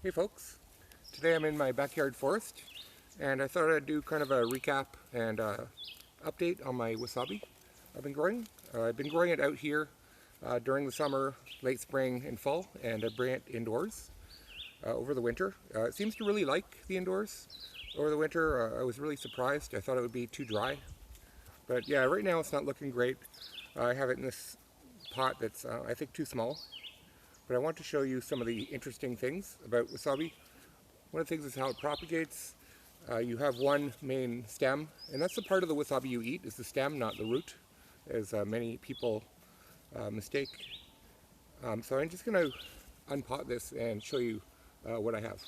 Hey folks, today I'm in my backyard forest and I thought I'd do kind of a recap and update on my wasabi I've been growing. I've been growing it out here during the summer, late spring and fall, and I bring it indoors over the winter. It seems to really like the indoors over the winter. I was really surprised. I thought it would be too dry. But yeah, right now it's not looking great. I have it in this pot that's I think too small. But I want to show you some of the interesting things about wasabi. One of the things is how it propagates. You have one main stem, and that's the part of the wasabi you eat, is the stem, not the root, as many people mistake. So I'm just going to unpot this and show you what I have.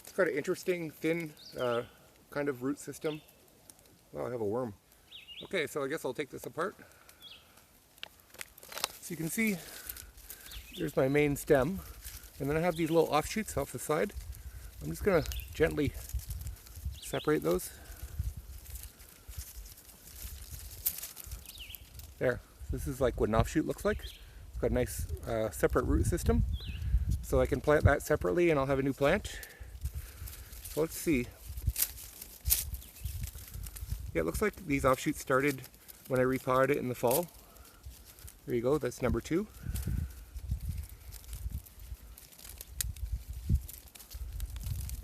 It's got an interesting, thin kind of root system. Oh, I have a worm. Okay, so I guess I'll take this apart. So you can see there's my main stem, and then I have these little offshoots off the side. I'm just going to gently separate those. There. This is like what an offshoot looks like. It's got a nice separate root system. So I can plant that separately and I'll have a new plant. So let's see. Yeah, it looks like these offshoots started when I repotted it in the fall. There you go, that's number 2.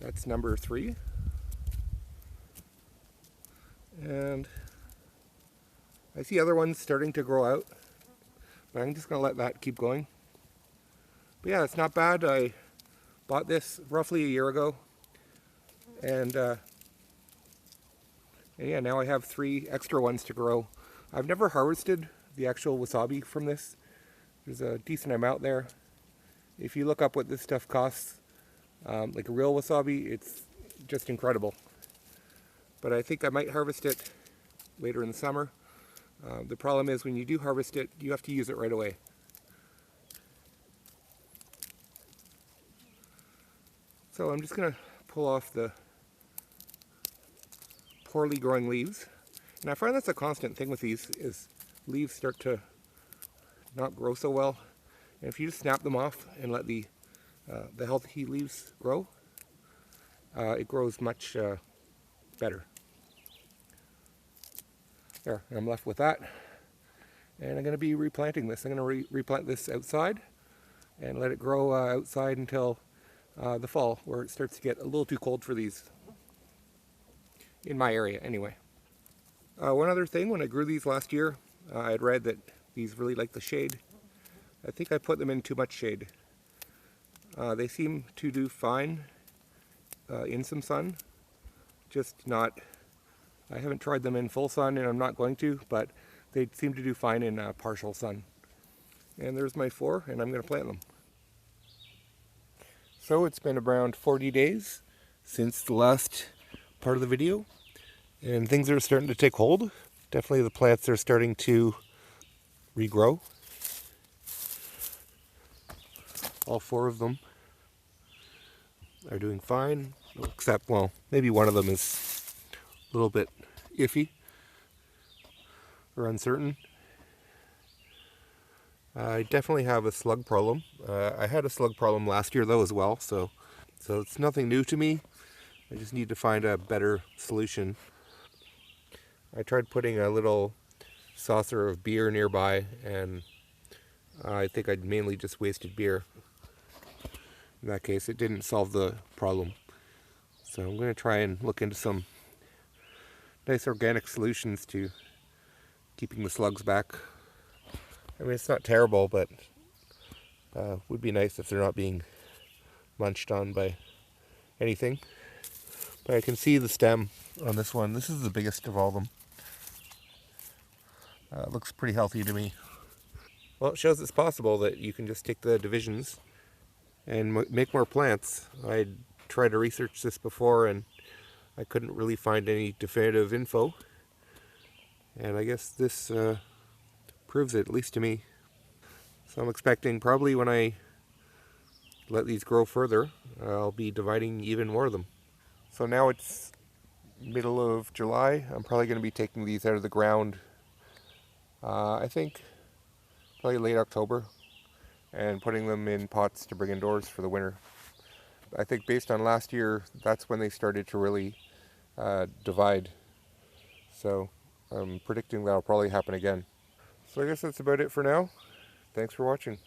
That's number 3. And I see other ones starting to grow out, but I'm just going to let that keep going. But yeah, it's not bad. I bought this roughly a year ago, and yeah, now I have 3 extra ones to grow. I've never harvested the actual wasabi from this. There's a decent amount there. If you look up what this stuff costs, like a real wasabi, it's just incredible. But I think I might harvest it later in the summer. The problem is when you do harvest it, you have to use it right away. So I'm just going to pull off the poorly growing leaves. And I find that's a constant thing with these, is leaves start to not grow so well. And if you just snap them off and let the healthy leaves grow, it grows much better. There, I'm left with that. And I'm going to be replanting this. I'm going to replant this outside and let it grow outside until the fall, where it starts to get a little too cold for these. In my area, anyway. One other thing, when I grew these last year, I had read that these really like the shade. I think I put them in too much shade. They seem to do fine in some sun, just not, I haven't tried them in full sun and I'm not going to, but they seem to do fine in partial sun. And there's my 4, and I'm going to plant them. So it's been around 40 days since the last part of the video, and things are starting to take hold. Definitely the plants are starting to regrow. All 4 of them are doing fine, except, well, maybe one of them is a little bit iffy or uncertain. I definitely have a slug problem. I had a slug problem last year though as well, so it's nothing new to me. I just need to find a better solution. I tried putting a little saucer of beer nearby, and I think I'd mainly just wasted beer. In that case, it didn't solve the problem. So I'm going to try and look into some nice organic solutions to keeping the slugs back. I mean, it's not terrible, but would be nice if they're not being munched on by anything. But I can see the stem on this one. This is the biggest of all of them. It looks pretty healthy to me. Well, it shows it's possible that you can just take the divisions and make more plants. I tried to research this before and I couldn't really find any definitive info. And I guess this proves it, at least to me. So I'm expecting probably when I let these grow further, I'll be dividing even more of them. So now it's middle of July. I'm probably going to be taking these out of the ground I think probably late October, and putting them in pots to bring indoors for the winter. I think based on last year, that's when they started to really divide. So I'm predicting that'll probably happen again. So I guess that's about it for now. Thanks for watching.